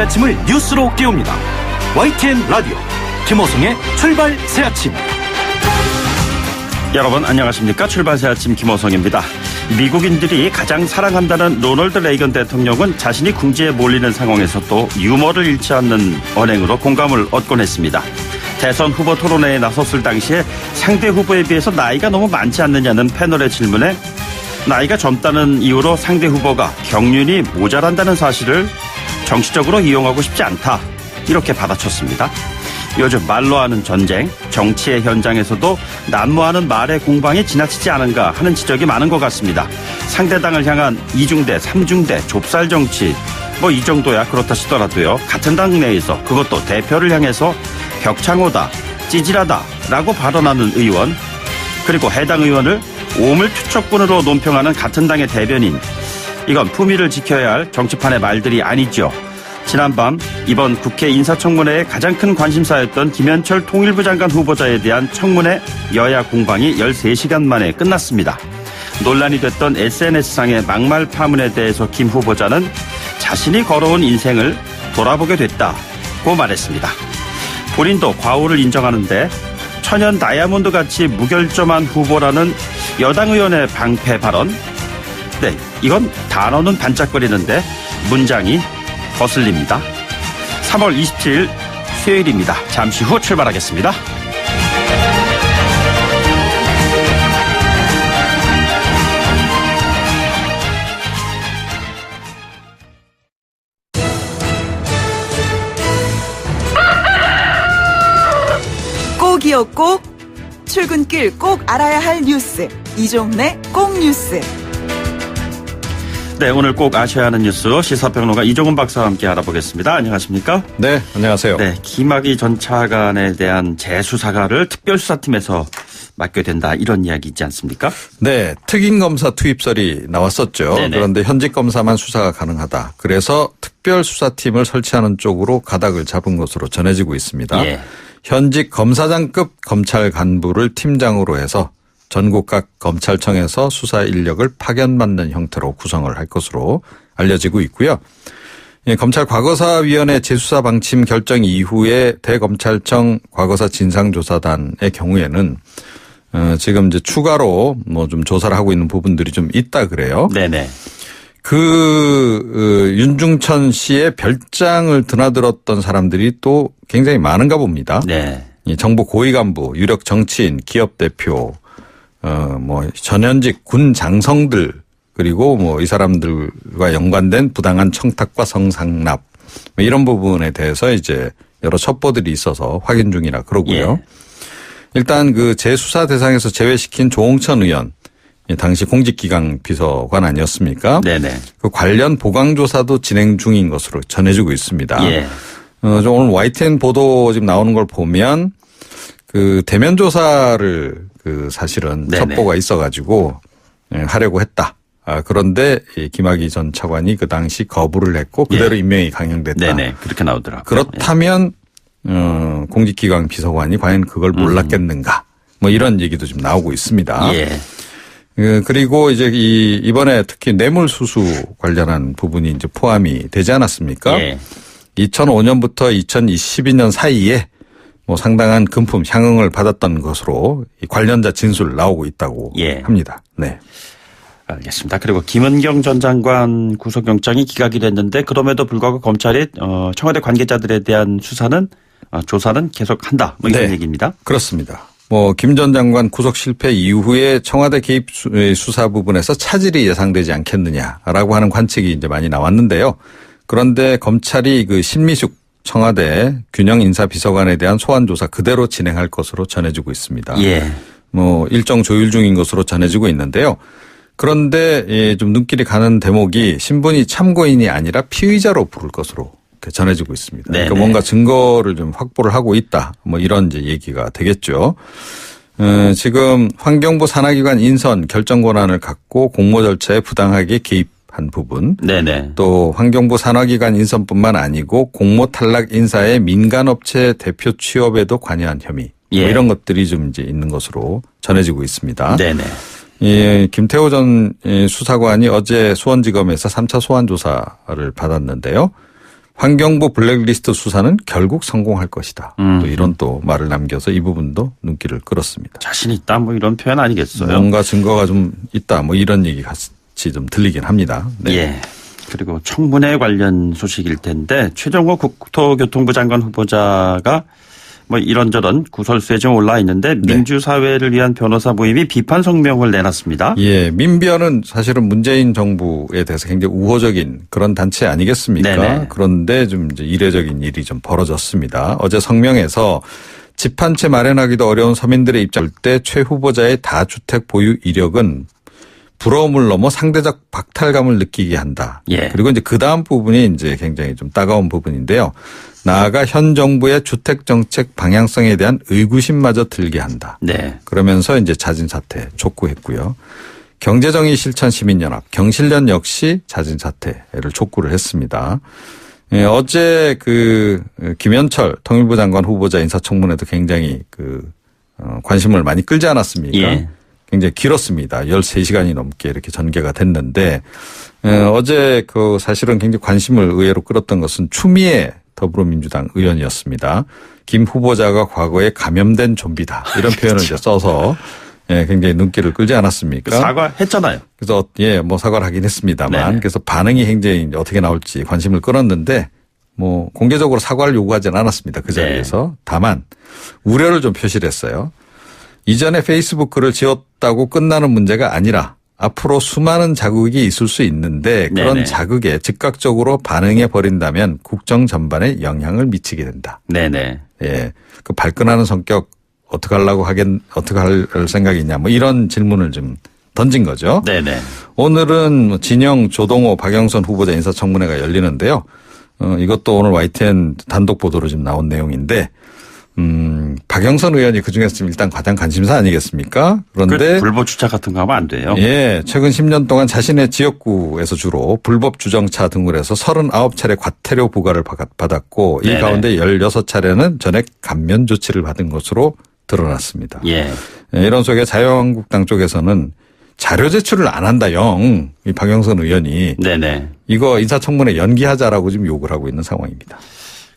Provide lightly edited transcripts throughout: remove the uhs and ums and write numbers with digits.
아침을 뉴스로 깨웁니다. YTN 라디오 김호성의 출발 새아침. 여러분 안녕하십니까? 출발 새아침 김호성입니다. 미국인들이 가장 사랑한다는 로널드 레이건 대통령은 자신이 궁지에 몰리는 상황에서 또 유머를 잃지 않는 언행으로 공감을 얻곤 했습니다. 대선 후보 토론회에 나섰을 당시에 상대 후보에 비해서 나이가 너무 많지 않느냐는 패널의 질문에 나이가 젊다는 이유로 상대 후보가 경륜이 모자란다는 사실을 정치적으로 이용하고 싶지 않다, 이렇게 받아쳤습니다. 요즘 말로 하는 전쟁, 정치의 현장에서도 난무하는 말의 공방이 지나치지 않은가 하는 지적이 많은 것 같습니다. 상대당을 향한 이중대, 삼중대, 좁쌀 정치, 이 정도야 그렇다 치더라도요, 같은 당 내에서 그것도 대표를 향해서 벽창호다, 찌질하다라고 발언하는 의원, 그리고 해당 의원을 오물투척꾼으로 논평하는 같은 당의 대변인, 이건 품위를 지켜야 할 정치판의 말들이 아니죠. 지난밤 이번 국회 인사청문회의 가장 큰 관심사였던 김현철 통일부 장관 후보자에 대한 청문회 여야 공방이 13시간 만에 끝났습니다. 논란이 됐던 SNS상의 막말 파문에 대해서 김 후보자는 자신이 걸어온 인생을 돌아보게 됐다고 말했습니다. 본인도 과오를 인정하는데 천연 다이아몬드 같이 무결점한 후보라는 여당 의원의 방패 발언, 네, 이건 단어는 반짝거리는데 문장이 거슬립니다. 3월 27일 수요일입니다. 잠시 후 출발하겠습니다. 꼭이요 꼭, 출근길 꼭 알아야 할 뉴스, 이종래 꼭 뉴스. 네, 오늘 꼭 아셔야 하는 뉴스 시사평론가 이종훈 박사와 함께 알아보겠습니다. 안녕하십니까? 네, 안녕하세요. 네, 김학의 전 차관에 대한 재수사가를 특별수사팀에서 맡게 된다, 이런 이야기 있지 않습니까? 네, 특임검사 투입설이 나왔었죠. 네네. 그런데 현직 검사만 수사가 가능하다. 그래서 특별수사팀을 설치하는 쪽으로 가닥을 잡은 것으로 전해지고 있습니다. 예. 현직 검사장급 검찰 간부를 팀장으로 해서 전국 각 검찰청에서 수사 인력을 파견받는 형태로 구성을 할 것으로 알려지고 있고요. 검찰 과거사위원회 재수사 방침 결정 이후에 대검찰청 과거사 진상조사단의 경우에는 지금 이제 추가로 좀 조사를 하고 있는 부분들이 좀 있다 그래요. 네네. 윤중천 씨의 별장을 드나들었던 사람들이 또 굉장히 많은가 봅니다. 네. 정부 고위 간부, 유력 정치인, 기업 대표, 전현직 군 장성들, 그리고 이 사람들과 연관된 부당한 청탁과 성상납, 이런 부분에 대해서 이제 여러 첩보들이 있어서 확인 중이라 그러고요. 예. 일단 그 재수사 대상에서 제외시킨 조홍천 의원, 당시 공직기강 비서관 아니었습니까? 네네. 그 관련 보강조사도 진행 중인 것으로 전해지고 있습니다. 예. 오늘 YTN 보도 지금 나오는 걸 보면 그 대면 조사를 사실은 네네. 첩보가 있어가지고 하려고 했다. 그런데 김학의 전 차관이 그 당시 거부를 했고 그대로 예. 임명이 강행됐다. 네네. 그렇게 나오더라고요. 그렇다면 공직기강 비서관이 과연 그걸 몰랐겠는가? 이런 얘기도 지금 나오고 있습니다. 예. 그리고 이제 이번에 특히 뇌물수수 관련한 부분이 이제 포함이 되지 않았습니까? 예. 2005년부터 2022년 사이에 상당한 금품 향응을 받았던 것으로 관련자 진술 나오고 있다고 예. 합니다. 네. 알겠습니다. 그리고 김은경 전 장관 구속영장이 기각이 됐는데 그럼에도 불구하고 검찰이 청와대 관계자들에 대한 조사는 계속한다, 이런 네. 얘기입니다. 그렇습니다. 김 전 장관 구속 실패 이후에 청와대 개입 수사 부분에서 차질이 예상되지 않겠느냐라고 하는 관측이 이제 많이 나왔는데요. 그런데 검찰이 그 신미숙 청와대 균형 인사비서관에 대한 소환 조사 그대로 진행할 것으로 전해지고 있습니다. 예. 일정 조율 중인 것으로 전해지고 있는데요. 그런데 좀 눈길이 가는 대목이 신분이 참고인이 아니라 피의자로 부를 것으로 전해지고 있습니다. 그러니까 뭔가 증거를 좀 확보를 하고 있다. 이런 이제 얘기가 되겠죠. 지금 환경부 산하기관 인선 결정 권한을 갖고 공모 절차에 부당하게 개입한 부분. 네네. 또 환경부 산하기관 인선뿐만 아니고 공모 탈락 인사의 민간업체 대표 취업에도 관여한 혐의. 예. 이런 것들이 좀 이제 있는 것으로 전해지고 있습니다. 네네. 김태호 전 수사관이 어제 수원지검에서 3차 소환 조사를 받았는데요. 환경부 블랙리스트 수사는 결국 성공할 것이다. 또 이런 또 말을 남겨서 이 부분도 눈길을 끌었습니다. 자신 있다 뭐 이런 표현 아니겠어요? 뭔가 증거가 좀 있다 뭐 이런 얘기 같이 좀 들리긴 합니다. 네. 예. 그리고 청문회 관련 소식일 텐데 최종호 국토교통부 장관 후보자가 뭐 이런저런 구설수에 좀 올라 있는데 민주사회를 위한 변호사 모임이 비판 성명을 내놨습니다. 예, 민변은 사실은 문재인 정부에 대해서 굉장히 우호적인 그런 단체 아니겠습니까? 네네. 그런데 좀 이제 이례적인 일이 좀 벌어졌습니다. 어제 성명에서 집 한 채 마련하기도 어려운 서민들의 입장일 때 최 후보자의 다주택 보유 이력은 부러움을 넘어 상대적 박탈감을 느끼게 한다. 예. 그리고 이제 그 다음 부분이 이제 굉장히 좀 따가운 부분인데요. 나아가 현 정부의 주택 정책 방향성에 대한 의구심마저 들게 한다. 네. 그러면서 이제 자진 사퇴 촉구했고요. 경제정의실천시민연합, 경실련 역시 자진 사퇴를 촉구를 했습니다. 예, 어제 그 김현철 통일부 장관 후보자 인사청문회도 굉장히 관심을 많이 끌지 않았습니까? 예. 굉장히 길었습니다. 13시간이 넘게 이렇게 전개가 됐는데 어제 사실은 굉장히 관심을 의외로 끌었던 것은 추미애 더불어민주당 의원이었습니다. 김 후보자가 과거에 감염된 좀비다. 이런 표현을 이제 써서 굉장히 눈길을 끌지 않았습니까? 사과했잖아요. 그래서 뭐 사과를 하긴 했습니다만 네. 그래서 반응이 굉장히 어떻게 나올지 관심을 끌었는데 뭐 공개적으로 사과를 요구하지는 않았습니다. 그 자리에서. 네. 다만 우려를 좀 표시를 했어요. 이전에 페이스북 글을 지웠다고 끝나는 문제가 아니라 앞으로 수많은 자극이 있을 수 있는데 그런 네네. 자극에 즉각적으로 반응해 버린다면 국정 전반에 영향을 미치게 된다. 네네. 예, 그 발끈하는 성격 어떻게 할 생각이 있냐 뭐 이런 질문을 좀 던진 거죠. 네네. 오늘은 진영, 조동호, 박영선 후보자 인사청문회가 열리는데요. 이것도 오늘 YTN 단독 보도로 지금 나온 내용인데. 박영선 의원이 그중에서 지금 일단 가장 관심사 아니겠습니까? 그런데 불법 주차 같은 거 하면 안 돼요. 예, 최근 10년 동안 자신의 지역구에서 주로 불법 주정차 등을 해서 39차례 과태료 부과를 받았고 이 네네. 가운데 16차례는 전액 감면 조치를 받은 것으로 드러났습니다. 예. 이런 속에 자유한국당 쪽에서는 자료 제출을 안 한다 이 박영선 의원이 네네. 이거 인사청문회 연기하자라고 지금 요구를 하고 있는 상황입니다.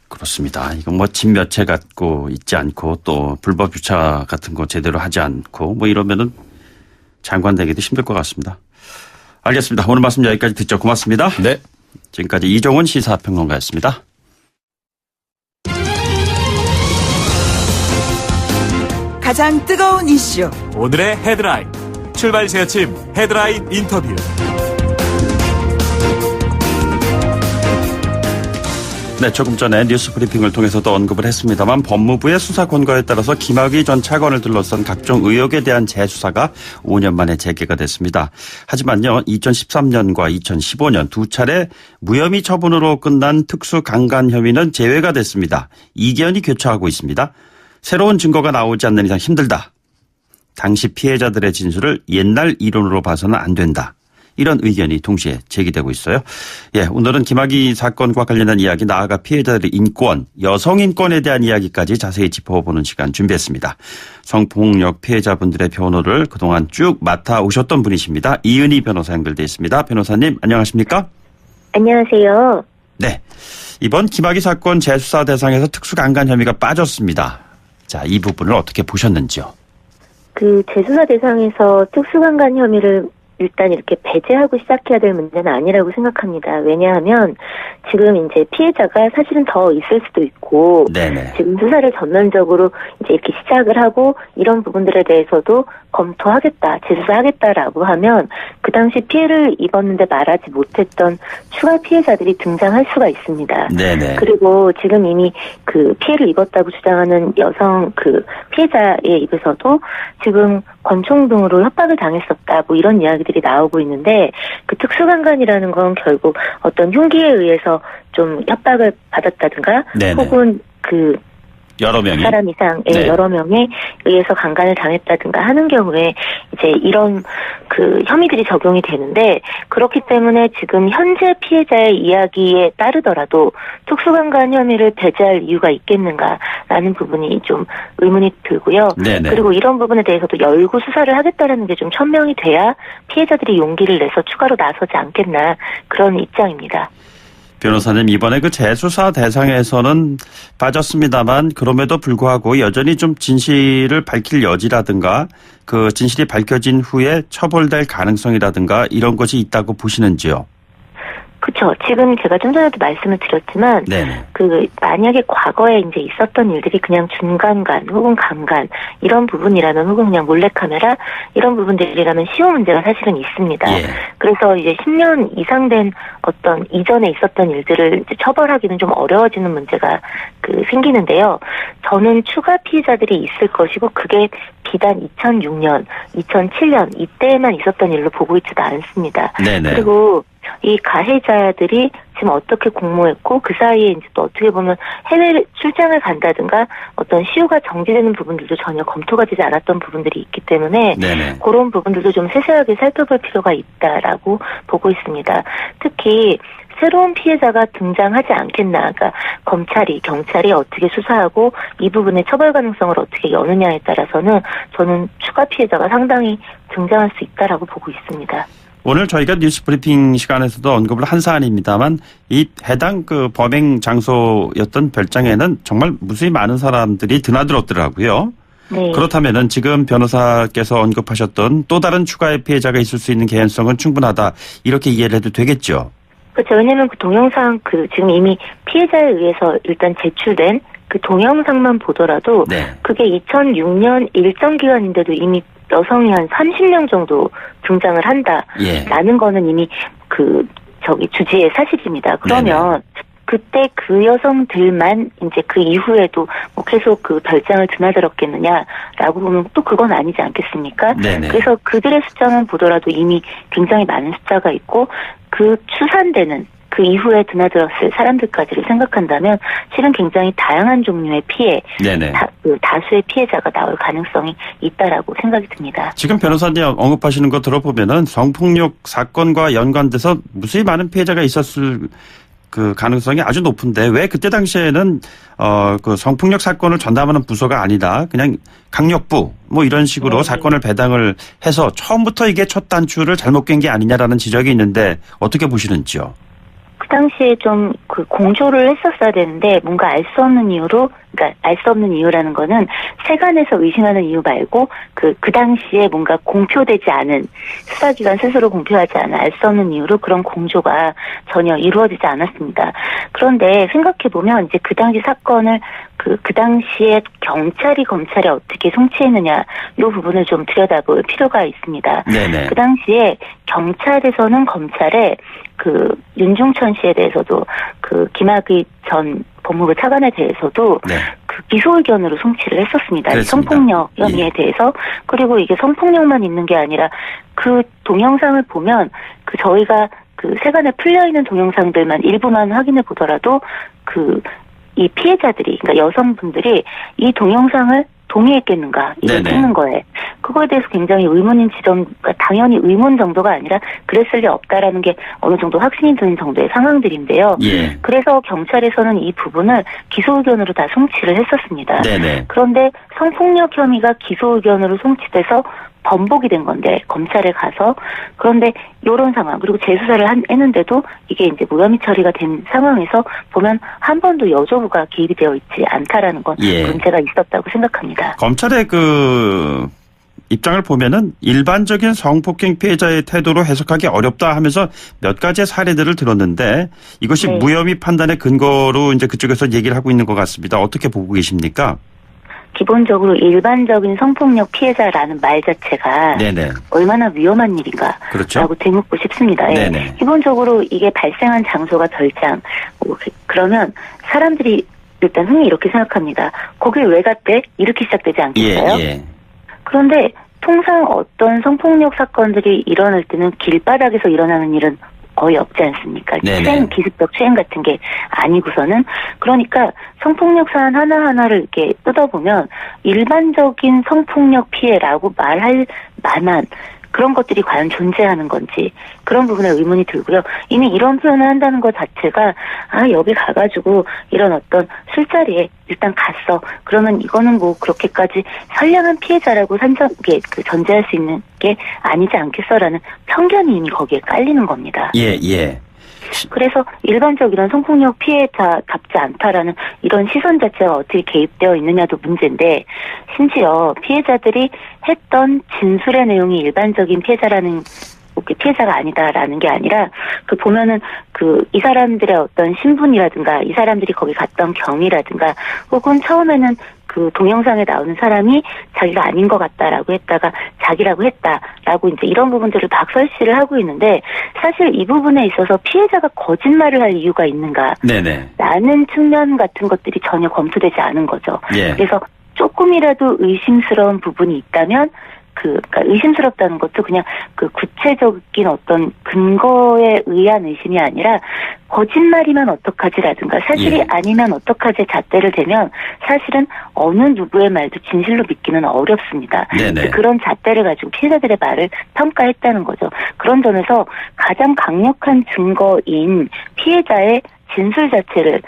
그렇습니다. 이거 뭐 집 몇 채 갖고 있지 않고 또 불법 주차 같은 거 제대로 하지 않고 뭐 이러면은 장관 되기도 힘들 것 같습니다. 알겠습니다. 오늘 말씀 여기까지 듣죠. 고맙습니다. 네. 지금까지 이종훈 시사평론가였습니다. 가장 뜨거운 이슈 오늘의 헤드라인. 출발 새 아침 헤드라인 인터뷰. 네, 조금 전에 뉴스 브리핑을 통해서도 언급을 했습니다만 법무부의 수사 권고에 따라서 김학의 전 차관을 둘러싼 각종 의혹에 대한 재수사가 5년 만에 재개가 됐습니다. 하지만요, 2013년과 2015년 두 차례 무혐의 처분으로 끝난 특수강간 혐의는 제외가 됐습니다. 이견이 교차하고 있습니다. 새로운 증거가 나오지 않는 이상 힘들다. 당시 피해자들의 진술을 옛날 이론으로 봐서는 안 된다. 이런 의견이 동시에 제기되고 있어요. 예, 오늘은 김학의 사건과 관련한 이야기, 나아가 피해자들의 인권, 여성 인권에 대한 이야기까지 자세히 짚어보는 시간 준비했습니다. 성폭력 피해자분들의 변호를 그동안 쭉 맡아오셨던 분이십니다. 이은희 변호사 연결돼 있습니다. 변호사님 안녕하십니까? 안녕하세요. 네, 이번 김학의 사건 재수사 대상에서 특수강간 혐의가 빠졌습니다. 자, 이 부분을 어떻게 보셨는지요? 재수사 대상에서 특수강간 혐의를 일단 이렇게 배제하고 시작해야 될 문제는 아니라고 생각합니다. 왜냐하면 지금 이제 피해자가 사실은 더 있을 수도 있고 네네. 지금 수사를 전면적으로 이제 이렇게 시작을 하고 이런 부분들에 대해서도 검토하겠다, 재수사하겠다라고 하면 그 당시 피해를 입었는데 말하지 못했던 추가 피해자들이 등장할 수가 있습니다. 네네. 그리고 지금 이미 피해를 입었다고 주장하는 여성 피해자의 입에서도 지금 권총 등으로 협박을 당했었다, 뭐 이런 이야기들이 나오고 있는데 특수강간이라는 건 결국 어떤 흉기에 의해서 좀 협박을 받았다든가 네네. 혹은 여러 명이 사람 이상의 네. 여러 명에 의해서 강간을 당했다든가 하는 경우에 이제 이런 혐의들이 적용이 되는데, 그렇기 때문에 지금 현재 피해자의 이야기에 따르더라도 특수강간 혐의를 배제할 이유가 있겠는가라는 부분이 좀 의문이 들고요. 네네. 그리고 이런 부분에 대해서도 열고 수사를 하겠다라는 게 좀 천명이 돼야 피해자들이 용기를 내서 추가로 나서지 않겠나, 그런 입장입니다. 변호사님, 이번에 그 재수사 대상에서는 빠졌습니다만 그럼에도 불구하고 여전히 좀 진실을 밝힐 여지라든가 그 진실이 밝혀진 후에 처벌될 가능성이라든가 이런 것이 있다고 보시는지요? 그렇죠. 지금 제가 좀 전에도 말씀을 드렸지만 네네. 만약에 과거에 이제 있었던 일들이 그냥 중간간 혹은 강간 이런 부분이라면 혹은 그냥 몰래카메라 이런 부분들이라면 쉬운 문제가 사실은 있습니다. 예. 그래서 이제 10년 이상 된 어떤 이전에 있었던 일들을 이제 처벌하기는 좀 어려워지는 문제가 생기는데요. 저는 추가 피해자들이 있을 것이고 그게 비단 2006년, 2007년 이때에만 있었던 일로 보고 있지도 않습니다. 네네. 그리고 이 가해자들이 지금 어떻게 공모했고 그 사이에 이제 또 어떻게 보면 해외 출장을 간다든가 어떤 시효가 정지되는 부분들도 전혀 검토가 되지 않았던 부분들이 있기 때문에 네네. 그런 부분들도 좀 세세하게 살펴볼 필요가 있다라고 보고 있습니다. 특히 새로운 피해자가 등장하지 않겠나. 그러니까 경찰이 어떻게 수사하고 이 부분의 처벌 가능성을 어떻게 여느냐에 따라서는 저는 추가 피해자가 상당히 등장할 수 있다라고 보고 있습니다. 오늘 저희가 뉴스 브리핑 시간에서도 언급을 한 사안입니다만 이 해당 범행 장소였던 별장에는 정말 무수히 많은 사람들이 드나들었더라고요. 네. 그렇다면은 지금 변호사께서 언급하셨던 또 다른 추가의 피해자가 있을 수 있는 개연성은 충분하다. 이렇게 이해를 해도 되겠죠. 그렇죠. 왜냐하면 그 동영상 지금 이미 피해자에 의해서 일단 제출된 그 동영상만 보더라도 네. 그게 2006년 일정 기간인데도 이미 여성이 한 30명 정도 등장을 한다라는 거는 이미 주지의 사실입니다. 그러면 그때 그 여성들만 이제 그 이후에도 뭐 계속 그 별장을 드나들었겠느냐라고 보면 또 그건 아니지 않겠습니까? 네네. 그래서 그들의 숫자만 보더라도 이미 굉장히 많은 숫자가 있고 그 추산되는 그 이후에 드나들었을 사람들까지를 생각한다면 실은 굉장히 다양한 종류의 피해, 네네. 다수의 피해자가 나올 가능성이 있다라고 생각이 듭니다. 지금 변호사님 언급하시는 거 들어보면은 성폭력 사건과 연관돼서 무수히 많은 피해자가 있었을 그 가능성이 아주 높은데 왜 그때 당시에는 그 성폭력 사건을 전담하는 부서가 아니다 그냥 강력부 뭐 이런 식으로 네. 사건을 배당을 해서 처음부터 이게 첫 단추를 잘못 깬 게 아니냐라는 지적이 있는데 어떻게 보시는지요? 그 당시에 좀 공조를 했었어야 되는데 뭔가 알 수 없는 이유로, 그러니까 알 수 없는 이유라는 거는 세간에서 의심하는 이유 말고 그 당시에 뭔가 공표되지 않은 수사기관 스스로 공표하지 않은 알 수 없는 이유로 그런 공조가 전혀 이루어지지 않았습니다. 그런데 생각해보면 이제 그 당시 사건을 그 당시에 경찰이 검찰에 어떻게 송치했느냐 이 부분을 좀 들여다볼 필요가 있습니다. 네네. 그 당시에 경찰에서는 검찰에 윤중천 씨에 대해서도 김학의 전 법무부 차관에 대해서도 네. 기소 의견으로 송치를 했었습니다. 그랬습니다. 성폭력 혐의에 예. 대해서. 그리고 이게 성폭력만 있는 게 아니라 그 동영상을 보면 저희가 세간에 풀려 있는 동영상들만 일부만 확인해 보더라도 이 피해자들이, 그러니까 여성분들이 이 동영상을 동의했겠는가 이걸 네네. 찍는 거에 그거에 대해서 굉장히 의문인 지점과 당연히 의문 정도가 아니라 그랬을 리 없다라는 게 어느 정도 확신이 드는 정도의 상황들인데요. 예. 그래서 경찰에서는 이 부분을 기소 의견으로 다 송치를 했었습니다. 네네. 그런데 성폭력 혐의가 기소 의견으로 송치돼서 번복이 된 건데 검찰에 가서 그런데 이런 상황 그리고 재수사를 했는데도 이게 이제 무혐의 처리가 된 상황에서 보면 한 번도 여조부가 개입이 되어 있지 않다라는 건 예. 문제가 있었다고 생각합니다. 검찰의 입장을 보면은 일반적인 성폭행 피해자의 태도로 해석하기 어렵다 하면서 몇 가지의 사례들을 들었는데 이것이 네. 무혐의 판단의 근거로 이제 그쪽에서 얘기를 하고 있는 것 같습니다. 어떻게 보고 계십니까? 기본적으로 일반적인 성폭력 피해자라는 말 자체가 네네. 얼마나 위험한 일인가 그렇죠. 라고 되묻고 싶습니다. 예. 네네. 기본적으로 이게 발생한 장소가 별장. 그러면 사람들이 일단 흔히 이렇게 생각합니다. 거길 왜 갔대? 이렇게 시작되지 않겠어요? 예. 그런데 통상 어떤 성폭력 사건들이 일어날 때는 길바닥에서 일어나는 일은 거의 없지 않습니까? 네네. 기습적 추행 같은 게 아니고서는. 그러니까 성폭력 사안 하나하나를 이렇게 뜯어보면 일반적인 성폭력 피해라고 말할 만한 그런 것들이 과연 존재하는 건지 그런 부분에 의문이 들고요. 이미 이런 표현을 한다는 것 자체가 여기 가가지고 이런 어떤 술자리에 일단 갔어. 그러면 이거는 뭐 그렇게까지 선량한 피해자라고 전제할 수 있는 게 아니지 않겠어라는 편견이 이미 거기에 깔리는 겁니다. 예. 그래서 일반적 이런 성폭력 피해자답지 않다라는 이런 시선 자체가 어떻게 개입되어 있느냐도 문제인데, 심지어 피해자들이 했던 진술의 내용이 일반적인 피해자가 아니다라는 게 아니라, 보면은 이 사람들의 어떤 신분이라든가 이 사람들이 거기 갔던 경위라든가, 혹은 처음에는 동영상에 나오는 사람이 자기가 아닌 것 같다라고 했다가 자기라고 했다라고 이제 이런 부분들을 박설씨를 하고 있는데, 사실 이 부분에 있어서 피해자가 거짓말을 할 이유가 있는가? 네네. 라는 측면 같은 것들이 전혀 검토되지 않은 거죠. 예. 그래서 조금이라도 의심스러운 부분이 있다면, 그러니까 의심스럽다는 것도 그냥 구체적인 어떤 근거에 의한 의심이 아니라, 거짓말이면 어떡하지라든가 사실이 예. 아니면 어떡하지 잣대를 대면 사실은 어느 누구의 말도 진실로 믿기는 어렵습니다. 네네. 그런 잣대를 가지고 피해자들의 말을 평가했다는 거죠. 그런 점에서 가장 강력한 증거인 피해자의 진술 자체를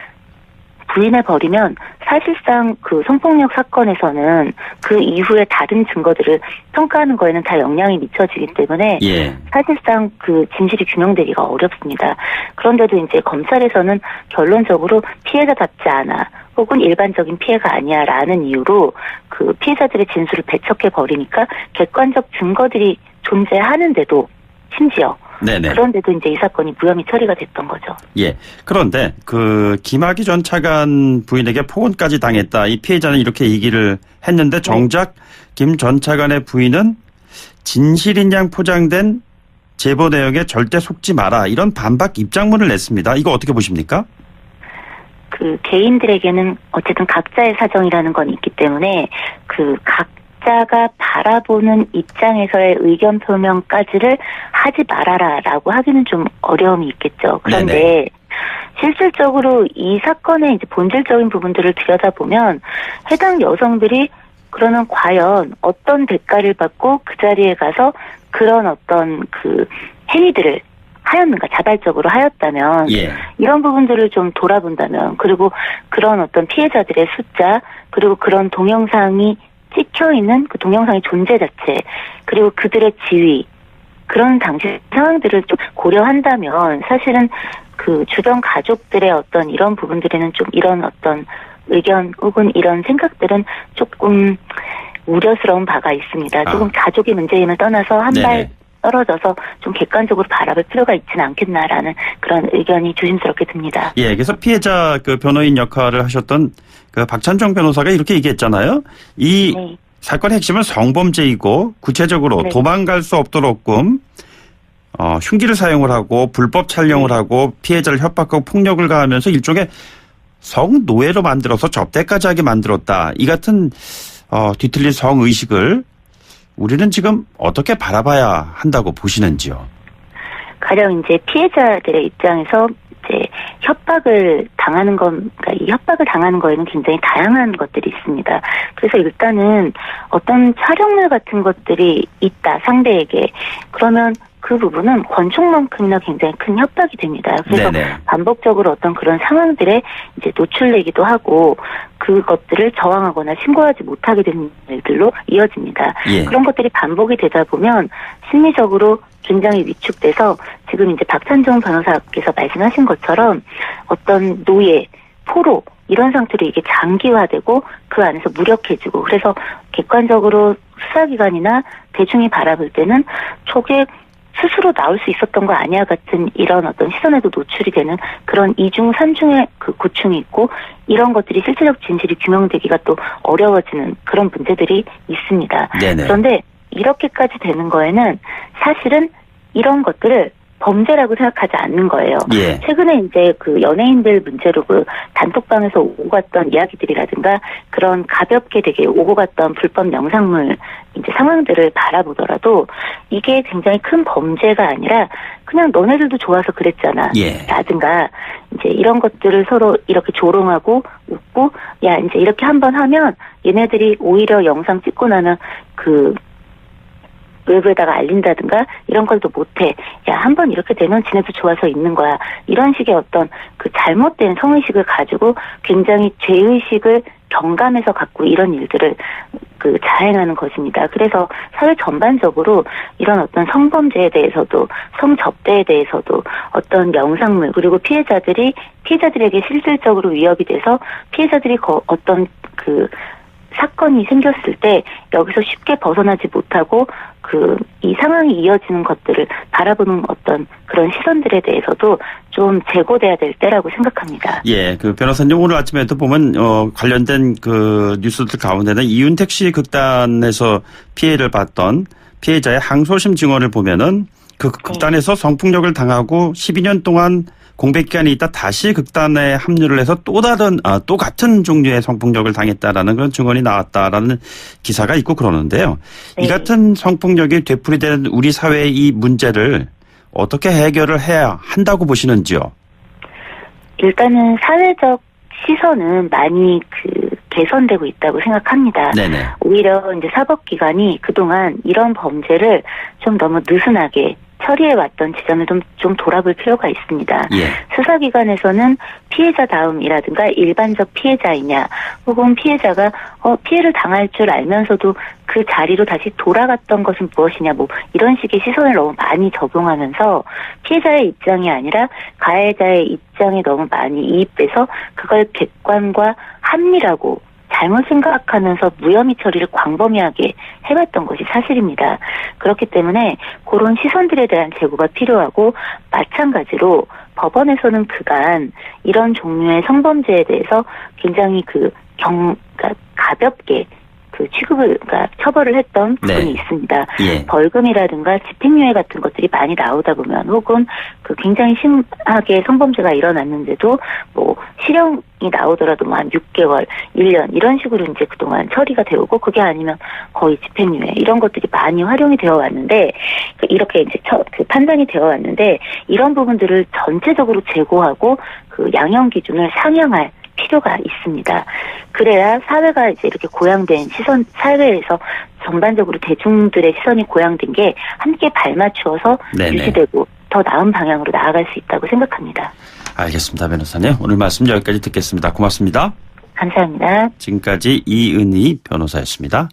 부인해버리면 사실상 성폭력 사건에서는 그 이후에 다른 증거들을 평가하는 거에는 다 영향이 미쳐지기 때문에 예. 사실상 진실이 규명되기가 어렵습니다. 그런데도 이제 검찰에서는 결론적으로 피해자답지 않아, 혹은 일반적인 피해가 아니야라는 이유로 피해자들의 진술을 배척해버리니까 객관적 증거들이 존재하는데도, 심지어 네네. 그런데도 이제 이 사건이 무혐의 처리가 됐던 거죠. 예. 그런데 김학의 전 차관 부인에게 폭언까지 당했다. 이 피해자는 이렇게 얘기를 했는데, 정작 김 전 차관의 부인은 진실인 양 포장된 제보 내용에 절대 속지 마라, 이런 반박 입장문을 냈습니다. 이거 어떻게 보십니까? 개인들에게는 어쨌든 각자의 사정이라는 건 있기 때문에 각자가 바라보는 입장에서의 의견 표명까지를 하지 말아라라고 하기는 좀 어려움이 있겠죠. 그런데 네네. 실질적으로 이 사건의 이제 본질적인 부분들을 들여다보면, 해당 여성들이 그러면 과연 어떤 대가를 받고 그 자리에 가서 그런 어떤 행위들을 하였는가, 자발적으로 하였다면, 예. 이런 부분들을 좀 돌아본다면, 그리고 그런 어떤 피해자들의 숫자, 그리고 그런 동영상이 찍혀있는 동영상의 존재 자체, 그리고 그들의 지위, 그런 당시 상황들을 좀 고려한다면, 사실은 주변 가족들의 어떤 이런 부분들에는 좀 이런 어떤 의견 혹은 이런 생각들은 조금 우려스러운 바가 있습니다. 조금 가족의 문제임을 떠나서 한 발 떨어져서 좀 객관적으로 바라볼 필요가 있지는 않겠나라는 그런 의견이 조심스럽게 듭니다. 예, 그래서 피해자 변호인 역할을 하셨던 박찬종 변호사가 이렇게 얘기했잖아요. 이 사건의 핵심은 성범죄이고, 구체적으로 도망갈 수 없도록끔 흉기를 사용을 하고 불법 촬영을 하고 피해자를 협박하고 폭력을 가하면서 일종의 성노예로 만들어서 접대까지 하게 만들었다. 이 같은 뒤틀린 성의식을 우리는 지금 어떻게 바라봐야 한다고 보시는지요? 가령 이제 피해자들의 입장에서 이제 협박을 당하는 그러니까 이 협박을 당하는 거에는 굉장히 다양한 것들이 있습니다. 그래서 일단은 어떤 촬영물 같은 것들이 있다, 상대에게. 그러면 그 부분은 권총만큼이나 굉장히 큰 협박이 됩니다. 그래서 반복적으로 어떤 그런 상황들에 이제 노출되기도 하고, 그것들을 저항하거나 신고하지 못하게 되는 일들로 이어집니다. 예. 그런 것들이 반복이 되다 보면 심리적으로 굉장히 위축돼서, 지금 이제 박찬종 변호사께서 말씀하신 것처럼 어떤 노예, 포로, 이런 상태로 이게 장기화되고 그 안에서 무력해지고, 그래서 객관적으로 수사기관이나 대중이 바라볼 때는 저게 스스로 나올 수 있었던 거 아니야 같은 이런 어떤 시선에도 노출이 되는 그런 이중 삼중의 고충이 있고, 이런 것들이 실체적 진실이 규명되기가 또 어려워지는 그런 문제들이 있습니다. 네네. 그런데 이렇게까지 되는 거에는 사실은 이런 것들을 범죄라고 생각하지 않는 거예요. 예. 최근에 이제 연예인들 문제로 단톡방에서 오고 갔던 이야기들이라든가 그런 가볍게 되게 오고 갔던 불법 영상물 이제 상황들을 바라보더라도, 이게 굉장히 큰 범죄가 아니라 그냥 너네들도 좋아서 그랬잖아. 예. 라든가 이제 이런 것들을 서로 이렇게 조롱하고 웃고, 야 이제 이렇게 한번 하면 얘네들이 오히려 영상 찍고 나면 외부에다가 알린다든가 이런 걸도 못해. 야, 한번 이렇게 되면 지네도 좋아서 있는 거야. 이런 식의 어떤 잘못된 성의식을 가지고 굉장히 죄의식을 경감해서 갖고 이런 일들을 자행하는 것입니다. 그래서 사회 전반적으로 이런 어떤 성범죄에 대해서도 성접대에 대해서도 어떤 영상물 그리고 피해자들에게 실질적으로 위협이 돼서 피해자들이 어떤 사건이 생겼을 때 여기서 쉽게 벗어나지 못하고 이 상황이 이어지는 것들을 바라보는 어떤 그런 시선들에 대해서도 좀 제고돼야 될 때라고 생각합니다. 예, 변호사님 오늘 아침에도 보면 관련된 뉴스들 가운데는 이윤택 씨 극단에서 피해를 봤던 피해자의 항소심 증언을 보면은 그 극단에서 성폭력을 당하고 12년 동안 공백 기간이 있다 다시 극단에 합류를 해서 또 같은 종류의 성폭력을 당했다라는 그런 증언이 나왔다라는 기사가 있고 그러는데요. 네. 이 같은 성폭력이 되풀이되는 우리 사회의 이 문제를 어떻게 해결을 해야 한다고 보시는지요? 일단은 사회적 시선은 많이 개선되고 있다고 생각합니다. 네네. 오히려 이제 사법기관이 그동안 이런 범죄를 좀 너무 느슨하게 처리해왔던 지점을 좀 돌아볼 필요가 있습니다. 예. 수사기관에서는 피해자다움이라든가 일반적 피해자이냐 혹은 피해자가 피해를 당할 줄 알면서도 그 자리로 다시 돌아갔던 것은 무엇이냐 이런 식의 시선을 너무 많이 적용하면서 피해자의 입장이 아니라 가해자의 입장에 너무 많이 이입돼서 그걸 객관과 합리라고 잘못 생각하면서 무혐의 처리를 광범위하게 해왔던 것이 사실입니다. 그렇기 때문에 그런 시선들에 대한 제고가 필요하고 마찬가지로 법원에서는 그간 이런 종류의 성범죄에 대해서 굉장히 가볍게 처벌을 했던 부분이 있습니다. 예. 벌금이라든가 집행유예 같은 것들이 많이 나오다 보면 혹은 굉장히 심하게 성범죄가 일어났는데도 실형이 나오더라도 한 6개월, 1년 이런 식으로 이제 그동안 처리가 되고 그게 아니면 거의 집행유예 이런 것들이 많이 활용이 되어 왔는데 이렇게 이제 판단이 되어 왔는데 이런 부분들을 전체적으로 제고하고 양형 기준을 상향할 필요가 있습니다. 그래야 사회가 이제 이렇게 고양된 시선, 사회에서 전반적으로 대중들의 시선이 고양된 게 함께 발맞추어서 유지되고 더 나은 방향으로 나아갈 수 있다고 생각합니다. 알겠습니다. 변호사님. 오늘 말씀 여기까지 듣겠습니다. 고맙습니다. 감사합니다. 지금까지 이은희 변호사였습니다.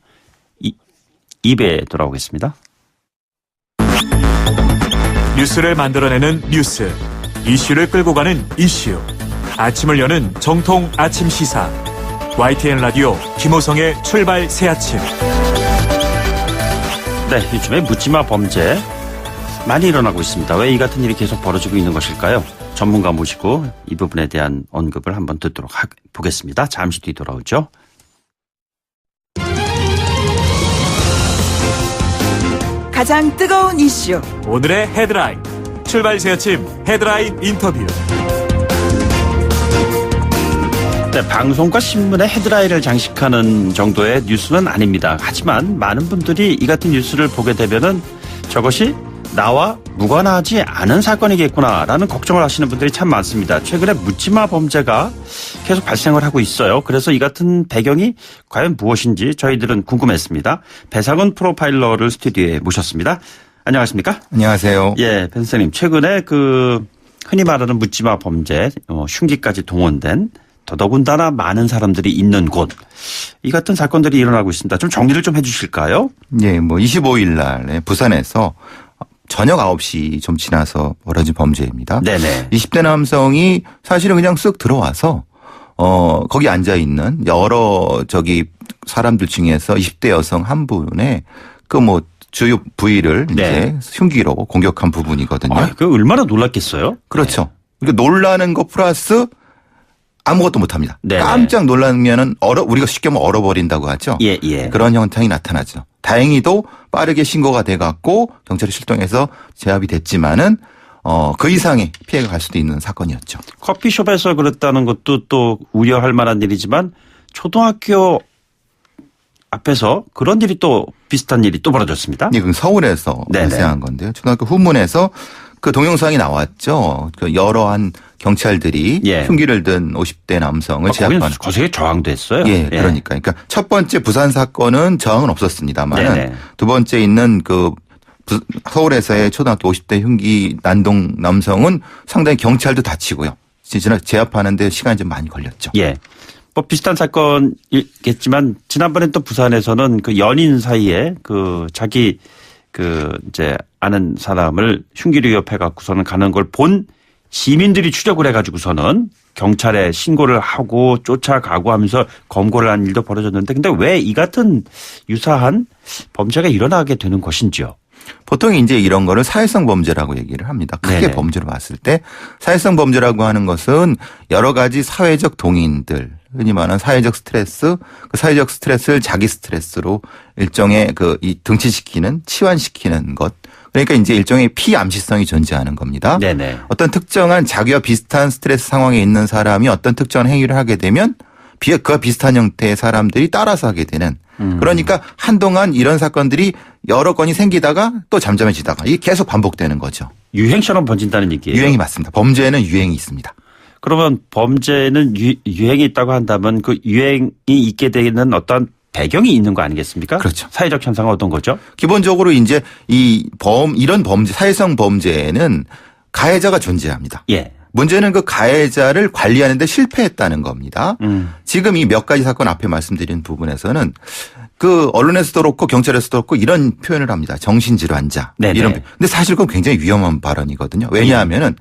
2부에 돌아오겠습니다. 뉴스를 만들어내는 뉴스, 이슈를 끌고 가는 이슈. 아침을 여는 정통 아침 시사 YTN 라디오 김호성의 출발 새아침. 네, 요즘에 묻지마 범죄 많이 일어나고 있습니다. 왜 이 같은 일이 계속 벌어지고 있는 것일까요? 전문가 모시고 이 부분에 대한 언급을 한번 듣도록 보겠습니다. 잠시 뒤 돌아오죠. 가장 뜨거운 이슈 오늘의 헤드라인 출발 새아침 헤드라인 인터뷰. 네, 방송과 신문의 헤드라인을 장식하는 정도의 뉴스는 아닙니다. 하지만 많은 분들이 이 같은 뉴스를 보게 되면은 저것이 나와 무관하지 않은 사건이겠구나라는 걱정을 하시는 분들이 참 많습니다. 최근에 묻지마 범죄가 계속 발생을 하고 있어요. 그래서 이 같은 배경이 과연 무엇인지 저희들은 궁금했습니다. 배상훈 프로파일러를 스튜디오에 모셨습니다. 안녕하십니까? 안녕하세요. 예, 변호사님. 최근에 흔히 말하는 묻지마 범죄, 흉기까지 동원된 더더군다나 많은 사람들이 있는 곳, 이 같은 사건들이 일어나고 있습니다. 좀 정리를 좀 해 주실까요? 예, 25일 날에 부산에서 저녁 9시 좀 지나서 벌어진 범죄입니다. 네네. 20대 남성이 사실은 그냥 쓱 들어와서 거기 앉아 있는 여러 사람들 중에서 20대 여성 한 분의 주요 부위를 이제 흉기로 공격한 부분이거든요. 그 얼마나 놀랐겠어요? 그렇죠. 그러니까 놀라는 거 플러스 아무것도 못합니다. 네네. 깜짝 놀라면은 우리가 쉽게 하면 얼어버린다고 하죠. 예, 예. 그런 현상이 나타나죠. 다행히도 빠르게 신고가 돼갖고 경찰이 출동해서 제압이 됐지만은 그 이상의 피해가 갈 수도 있는 사건이었죠. 커피숍에서 그랬다는 것도 또 우려할 만한 일이지만 초등학교 앞에서 그런 일이 또 비슷한 일이 또 벌어졌습니다. 네, 서울에서 발생한 건데요. 초등학교 후문에서 그 동영상이 나왔죠. 여러한 경찰들이 흉기를 든 50대 남성을 제압하는. 거세게 저항도 했어요. 예, 그러니까 첫 번째 부산 사건은 저항은 없었습니다만 두 번째 있는 서울에서의 초등학교 50대 흉기 난동 남성은 상당히 경찰도 다치고요. 진짜 제압하는데 시간이 좀 많이 걸렸죠. 예. 뭐 비슷한 사건이겠지만 지난번에 또 부산에서는 그 연인 사이에 그 자기 그 이제 아는 사람을 흉기로 위협해 갖고서는 가는 걸 본 시민들이 추적을 해 가지고서는 경찰에 신고를 하고 쫓아가고 하면서 검거를 한 일도 벌어졌는데 근데 왜 이 같은 유사한 범죄가 일어나게 되는 것인지요? 보통 이제 이런 거를 사회성 범죄라고 얘기를 합니다. 크게 네네. 범죄로 봤을 때 사회성 범죄라고 하는 것은 여러 가지 사회적 동인들 흔히 말하는 사회적 스트레스, 그 사회적 스트레스를 자기 스트레스로 일종의 등치시키는, 치환시키는 것. 그러니까 이제 일종의 피암시성이 존재하는 겁니다. 네네. 어떤 특정한 자기와 비슷한 스트레스 상황에 있는 사람이 어떤 특정한 행위를 하게 되면 그와 비슷한 형태의 사람들이 따라서 하게 되는. 그러니까 한동안 이런 사건들이 여러 건이 생기다가 또 잠잠해지다가 이게 계속 반복되는 거죠. 유행처럼 번진다는 얘기예요. 유행이 맞습니다. 범죄에는 유행이 있습니다. 그러면 범죄는 유행이 있다고 한다면 그 유행이 있게 되는 어떤 배경이 있는 거 아니겠습니까? 그렇죠. 사회적 현상은 어떤 거죠? 기본적으로 이제 이런 범죄, 사회성 범죄에는 가해자가 존재합니다. 예. 문제는 그 가해자를 관리하는데 실패했다는 겁니다. 지금 이 몇 가지 사건 앞에 말씀드린 부분에서는 그 언론에서도 그렇고 경찰에서도 그렇고 이런 표현을 합니다. 정신질환자. 네네. 이런. 근데 사실 그건 굉장히 위험한 발언이거든요. 왜냐하면은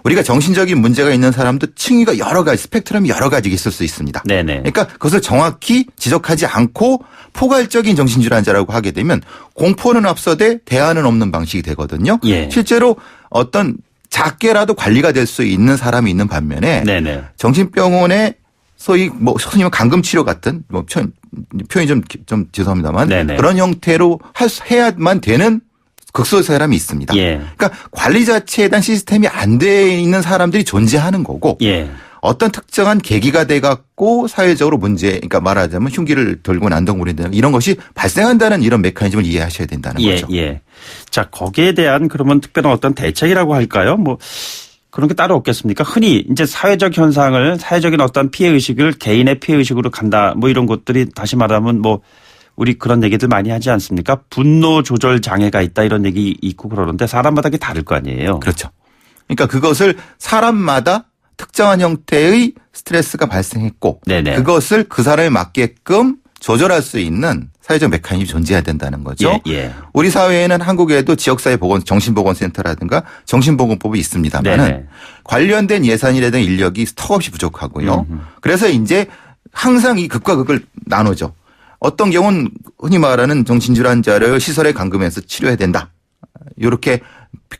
우리가 정신적인 문제가 있는 사람도 층위가 여러 가지 스펙트럼이 여러 가지 있을 수 있습니다. 네네. 그러니까 그것을 정확히 지적하지 않고 포괄적인 정신질환자라고 하게 되면 공포는 앞서되 대안은 없는 방식이 되거든요. 예. 실제로 어떤 작게라도 관리가 될 수 있는 사람이 있는 반면에 네네. 정신병원에 소위 흔히 말하면 감금치료 같은 표현이 좀 죄송합니다만 네네. 그런 형태로 해야만 되는 극소수의 사람이 있습니다. 예. 그러니까 관리 자체에 대한 시스템이 안 돼 있는 사람들이 존재하는 거고 예. 어떤 특정한 계기가 돼 갖고 사회적으로 그러니까 말하자면 흉기를 들고 난동부린다는 이런 것이 발생한다는 이런 메커니즘을 이해하셔야 된다는 거죠. 예. 자, 거기에 대한 그러면 특별한 어떤 대책이라고 할까요? 뭐 그런 게 따로 없겠습니까? 흔히 이제 사회적 현상을 사회적인 어떤 피해 의식을 개인의 피해 의식으로 간다. 뭐 이런 것들이 다시 말하면 뭐 우리 그런 얘기들 많이 하지 않습니까? 분노 조절 장애가 있다 이런 얘기 있고 그러는데 사람마다 그게 다를 거 아니에요. 그렇죠. 그러니까 그것을 사람마다 특정한 형태의 스트레스가 발생했고 네네. 그것을 그 사람에 맞게끔 조절할 수 있는 사회적 메커니즘이 존재해야 된다는 거죠. 예. 우리 사회에는 한국에도 지역사회 정신보건센터라든가 정신보건법이 있습니다만 관련된 예산이라든가 인력이 턱없이 부족하고요. 그래서 이제 항상 이 극과 극을 나누죠. 어떤 경우는 흔히 말하는 정신질환자를 시설에 감금해서 치료해야 된다. 이렇게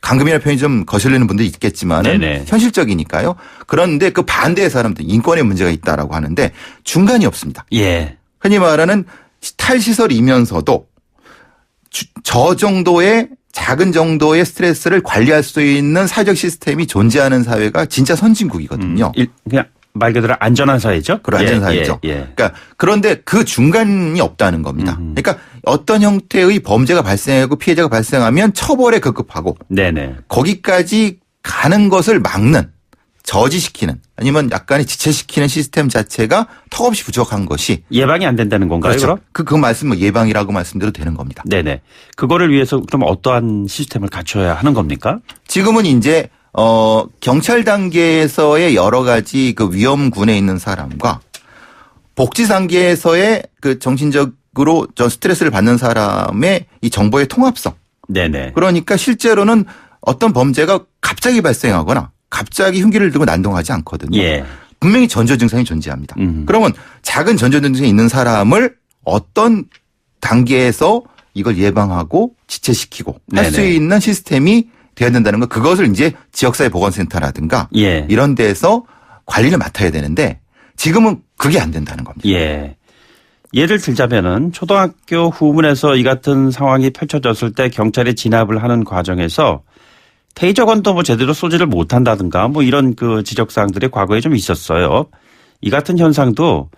감금이라는 표현이 좀 거슬리는 분들이 있겠지만 현실적이니까요. 그런데 그 반대의 사람들 인권의 문제가 있다라고 하는데 중간이 없습니다. 예. 흔히 말하는 탈시설이면서도 저 정도의 작은 정도의 스트레스를 관리할 수 있는 사회적 시스템이 존재하는 사회가 진짜 선진국이거든요. 그냥 말 그대로 안전한 사회죠. 그런 안전한 사회죠. 그러니까 그런데 그 중간이 없다는 겁니다. 그러니까 어떤 형태의 범죄가 발생하고 피해자가 발생하면 처벌에 급급하고 거기까지 가는 것을 막는 저지시키는 아니면 약간의 지체시키는 시스템 자체가 턱없이 부족한 것이 예방이 안 된다는 건가요? 그렇죠. 그 말씀 예방이라고 말씀드려도 되는 겁니다. 네네. 그거를 위해서 그럼 어떠한 시스템을 갖춰야 하는 겁니까? 지금은 이제 경찰 단계에서의 여러 가지 그 위험군에 있는 사람과 복지 단계에서의 그 정신적으로 스트레스를 받는 사람의 이 정보의 통합성. 그러니까 실제로는 어떤 범죄가 갑자기 발생하거나 갑자기 흉기를 들고 난동하지 않거든요. 분명히 전조 증상이 존재합니다. 그러면 작은 전조 증상이 있는 사람을 어떤 단계에서 이걸 예방하고 지체시키고 할 수 있는 시스템이 돼야 된다는 거. 그것을 이제 지역사회 보건센터라든가 이런 데서 관리를 맡아야 되는데 지금은 그게 안 된다는 겁니다. 예를 들자면은 초등학교 후문에서 이 같은 상황이 펼쳐졌을 때 경찰이 진압을 하는 과정에서 테이저건도 뭐 제대로 쏘지를 못한다든가 뭐 이런 그 지적사항들이 과거에 좀 있었어요. 이 같은 현상도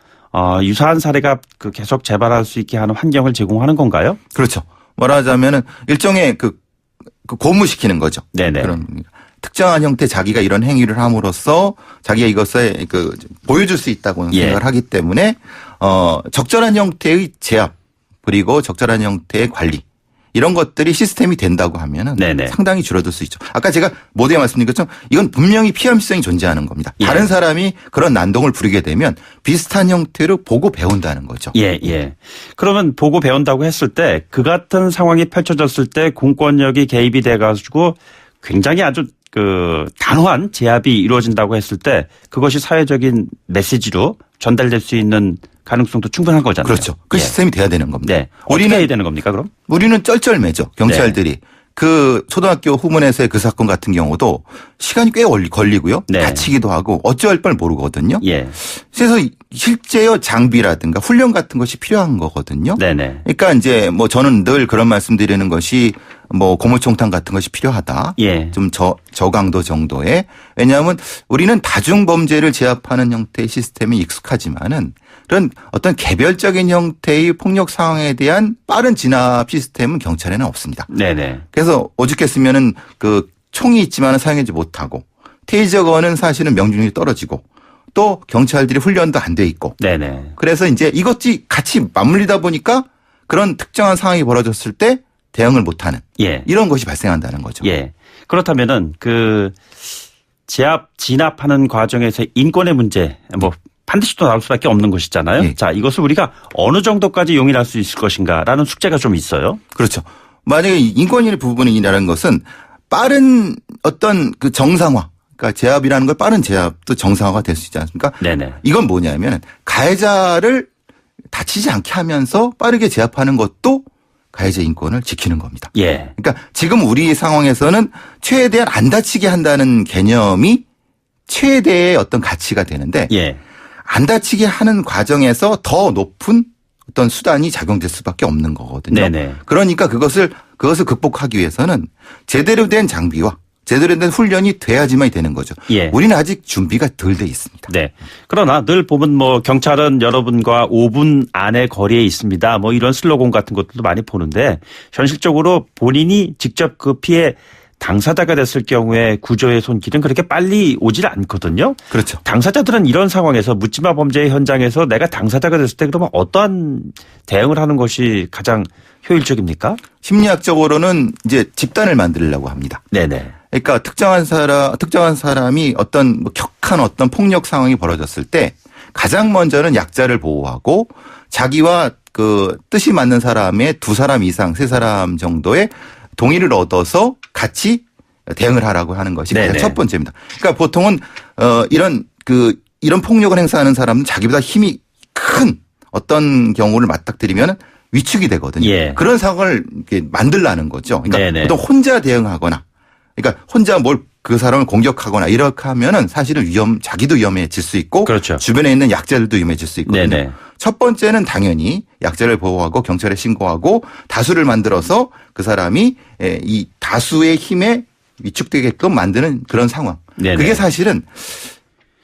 유사한 사례가 그 계속 재발할 수 있게 하는 환경을 제공하는 건가요? 그렇죠. 말하자면은 일종의 그 고무시키는 거죠. 그런 특정한 형태 자기가 이런 행위를 함으로써 자기가 이것을 보여줄 수 있다고 생각을 하기 때문에 적절한 형태의 제압 그리고 적절한 형태의 관리 이런 것들이 시스템이 된다고 하면은 네네. 상당히 줄어들 수 있죠. 아까 제가 모두에 말씀드린 것처럼 이건 분명히 피함시성이 존재하는 겁니다. 예. 다른 사람이 그런 난동을 부리게 되면 비슷한 형태로 보고 배운다는 거죠. 예, 예. 그러면 보고 배운다고 했을 때 그 같은 상황이 펼쳐졌을 때 공권력이 개입이 돼가지고 굉장히 아주 단호한 제압이 이루어진다고 했을 때 그것이 사회적인 메시지로 전달될 수 있는 가능성도 충분한 거잖아요. 그렇죠. 그 예. 시스템이 돼야 되는 겁니다. 네. 어떻게 해야 되는 겁니까, 그럼? 우리는 쩔쩔매죠. 경찰들이. 네. 그 초등학교 후문에서의 그 사건 같은 경우도 시간이 꽤 걸리고요. 네. 다치기도 하고 어찌할 뻔 모르거든요. 예. 그래서 실제의 장비라든가 훈련 같은 것이 필요한 거거든요. 네네. 그러니까 이제 뭐 저는 늘 그런 말씀드리는 것이 뭐 고무총탄 같은 것이 필요하다. 예. 좀 저강도 정도의. 왜냐하면 우리는 다중범죄를 제압하는 형태의 시스템이 익숙하지만은 그런 어떤 개별적인 형태의 폭력 상황에 대한 빠른 진압 시스템은 경찰에는 없습니다. 네네. 그래서 오죽했으면은 그 총이 있지만은 사용하지 못하고 테이저건은 사실은 명중률이 떨어지고 또 경찰들이 훈련도 안 돼 있고. 네네. 그래서 이제 이것이 같이 맞물리다 보니까 그런 특정한 상황이 벌어졌을 때 대응을 못하는 예. 이런 것이 발생한다는 거죠. 예. 그렇다면은 진압하는 과정에서 인권의 문제 뭐 반드시 또 나올 수밖에 없는 것이잖아요. 예. 자, 이것을 우리가 어느 정도까지 용인할 수 있을 것인가라는 숙제가 좀 있어요. 그렇죠. 만약에 인권의 부분이라는 것은 빠른 어떤 그 정상화, 그러니까 제압이라는 걸 빠른 제압도 정상화가 될 수 있지 않습니까? 네네. 이건 뭐냐면 가해자를 다치지 않게 하면서 빠르게 제압하는 것도 가해자 인권을 지키는 겁니다. 예. 그러니까 지금 우리 상황에서는 최대한 안 다치게 한다는 개념이 최대의 어떤 가치가 되는데 예. 안 다치게 하는 과정에서 더 높은 어떤 수단이 작용될 수밖에 없는 거거든요. 네네. 그러니까 그것을 극복하기 위해서는 제대로 된 장비와 제대로 된 훈련이 돼야지만 되는 거죠. 예. 우리는 아직 준비가 덜 돼 있습니다. 네. 그러나 늘 보면 뭐 경찰은 여러분과 5분 안에 거리에 있습니다. 뭐 이런 슬로건 같은 것들도 많이 보는데 현실적으로 본인이 직접 그 피해 당사자가 됐을 경우에 구조의 손길은 그렇게 빨리 오질 않거든요. 그렇죠. 당사자들은 이런 상황에서 묻지마 범죄의 현장에서 내가 당사자가 됐을 때 그러면 어떠한 대응을 하는 것이 가장 효율적입니까? 심리학적으로는 이제 집단을 만들려고 합니다. 네네. 그러니까 특정한 사람이 어떤 뭐 격한 어떤 폭력 상황이 벌어졌을 때 가장 먼저는 약자를 보호하고 자기와 그 뜻이 맞는 사람의 2사람 이상 3사람 정도의 동의를 얻어서 같이 대응을 하라고 하는 것이 가장 첫 번째입니다. 그러니까 보통은 이런 폭력을 행사하는 사람은 자기보다 힘이 큰 어떤 경우를 맞닥뜨리면 위축이 되거든요. 예. 그런 상황을 만들라는 거죠. 그러니까 네네. 보통 혼자 대응하거나 그러니까 혼자 그 사람을 공격하거나 이렇게 하면은 사실은 자기도 위험해질 수 있고 그렇죠. 주변에 있는 약자들도 위험해질 수 있거든요. 네네. 첫 번째는 당연히 약자를 보호하고 경찰에 신고하고 다수를 만들어서 그 사람이 이 다수의 힘에 위축되게끔 만드는 그런 상황. 네네. 그게 사실은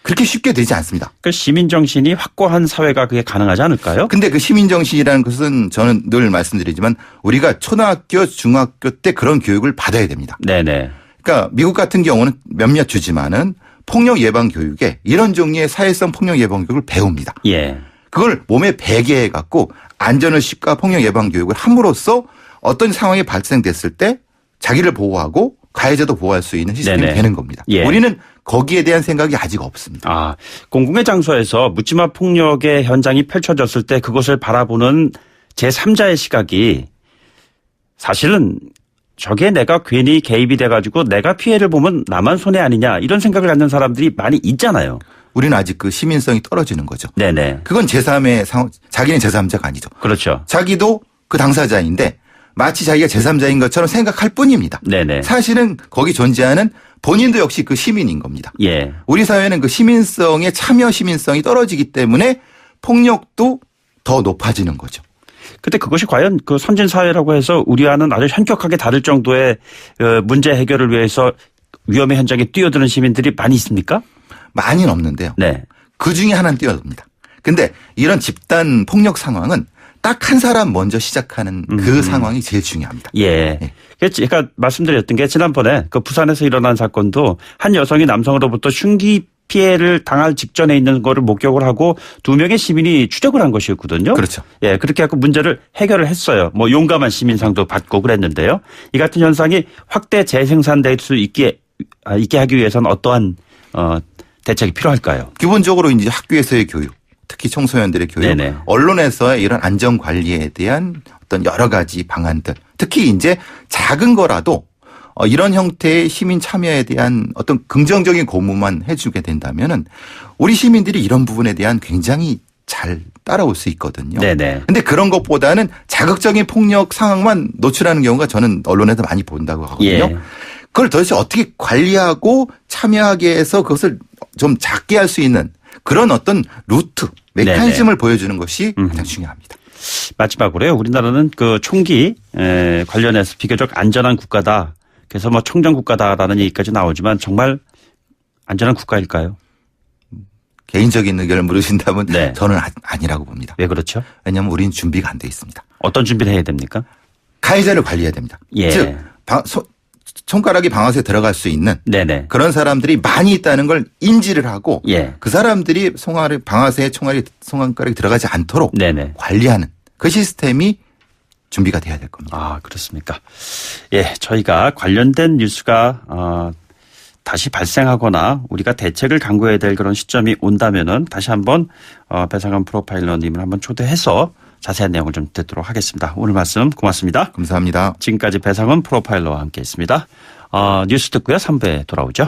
그렇게 쉽게 되지 않습니다. 그 시민 정신이 확고한 사회가 그게 가능하지 않을까요? 근데 그 시민 정신이라는 것은 저는 늘 말씀드리지만 우리가 초등학교, 중학교 때 그런 교육을 받아야 됩니다. 네네. 그러니까 미국 같은 경우는 몇몇 주지만은 폭력 예방 교육에 이런 종류의 사회성 폭력 예방 교육을 배웁니다. 예. 그걸 몸에 배게 해갖고 안전의식과 폭력 예방 교육을 함으로써 어떤 상황이 발생됐을 때 자기를 보호하고 가해자도 보호할 수 있는 시스템이 네네. 되는 겁니다. 예. 우리는 거기에 대한 생각이 아직 없습니다. 아, 공공의 장소에서 묻지마 폭력의 현장이 펼쳐졌을 때 그것을 바라보는 제3자의 시각이 사실은 저게 내가 괜히 개입이 돼가지고 내가 피해를 보면 나만 손해 아니냐 이런 생각을 갖는 사람들이 많이 있잖아요. 우리는 아직 그 시민성이 떨어지는 거죠. 네네. 그건 제3의 상황, 자기는 제3자가 아니죠. 그렇죠. 자기도 그 당사자인데 마치 자기가 제3자인 것처럼 생각할 뿐입니다. 네네. 사실은 거기 존재하는 본인도 역시 그 시민인 겁니다. 예. 우리 사회는 그 시민성의 참여 시민성이 떨어지기 때문에 폭력도 더 높아지는 거죠. 근데 그것이 과연 그 선진 사회라고 해서 우리와는 아주 현격하게 다를 정도의 문제 해결을 위해서 위험의 현장에 뛰어드는 시민들이 많이 있습니까? 많이는 없는데요. 네. 그 중에 하나는 뛰어듭니다. 근데 이런 집단 폭력 상황은 딱 한 사람 먼저 시작하는 그 상황이 제일 중요합니다. 예. 제가 말씀드렸던 게 지난번에 그 부산에서 일어난 사건도 한 여성이 남성으로부터 흉기 피해를 당할 직전에 있는 거를 목격을 하고 2명의 시민이 추적을 한 것이었거든요. 그렇죠. 예, 그렇게 해서 문제를 해결을 했어요. 뭐 용감한 시민상도 받고 그랬는데요. 이 같은 현상이 확대 재생산될 수 있게 하기 위해서는 어떠한 대책이 필요할까요? 기본적으로 이제 학교에서의 교육, 특히 청소년들의 교육, 네네. 언론에서의 이런 안전 관리에 대한 어떤 여러 가지 방안들, 특히 이제 작은 거라도 이런 형태의 시민 참여에 대한 어떤 긍정적인 고무만 해주게 된다면은 우리 시민들이 이런 부분에 대한 굉장히 잘 따라올 수 있거든요. 네네. 근데 그런 것보다는 자극적인 폭력 상황만 노출하는 경우가 저는 언론에서 많이 본다고 하거든요. 예. 그걸 도대체 어떻게 관리하고 참여하게 해서 그것을 좀 작게 할 수 있는 그런 어떤 루트, 메커니즘을 보여주는 것이 가장 중요합니다. 마지막으로요. 우리나라는 그 총기 관련해서 비교적 안전한 국가다. 그래서 뭐 청정 국가다라는 얘기까지 나오지만 정말 안전한 국가일까요? 개인적인 의견을 물으신다면 네. 저는 아니라고 봅니다. 왜 그렇죠? 왜냐하면 우리는 준비가 안 돼 있습니다. 어떤 준비를 해야 됩니까? 가해자를 관리해야 됩니다. 예. 즉 손가락이 방아쇠에 들어갈 수 있는 네네. 그런 사람들이 많이 있다는 걸 인지를 하고 예. 그 사람들이 방아쇠에 손가락이 들어가지 않도록 네네. 관리하는 그 시스템이 준비가 돼야 될 겁니다. 아, 그렇습니까? 예, 저희가 관련된 뉴스가 다시 발생하거나 우리가 대책을 강구해야 될 그런 시점이 온다면은 다시 한번 배상훈 프로파일러님을 한번 초대해서 자세한 내용을 좀 듣도록 하겠습니다. 오늘 말씀 고맙습니다. 감사합니다. 지금까지 배상훈 프로파일러와 함께했습니다. 뉴스 듣고요. 3부에 돌아오죠.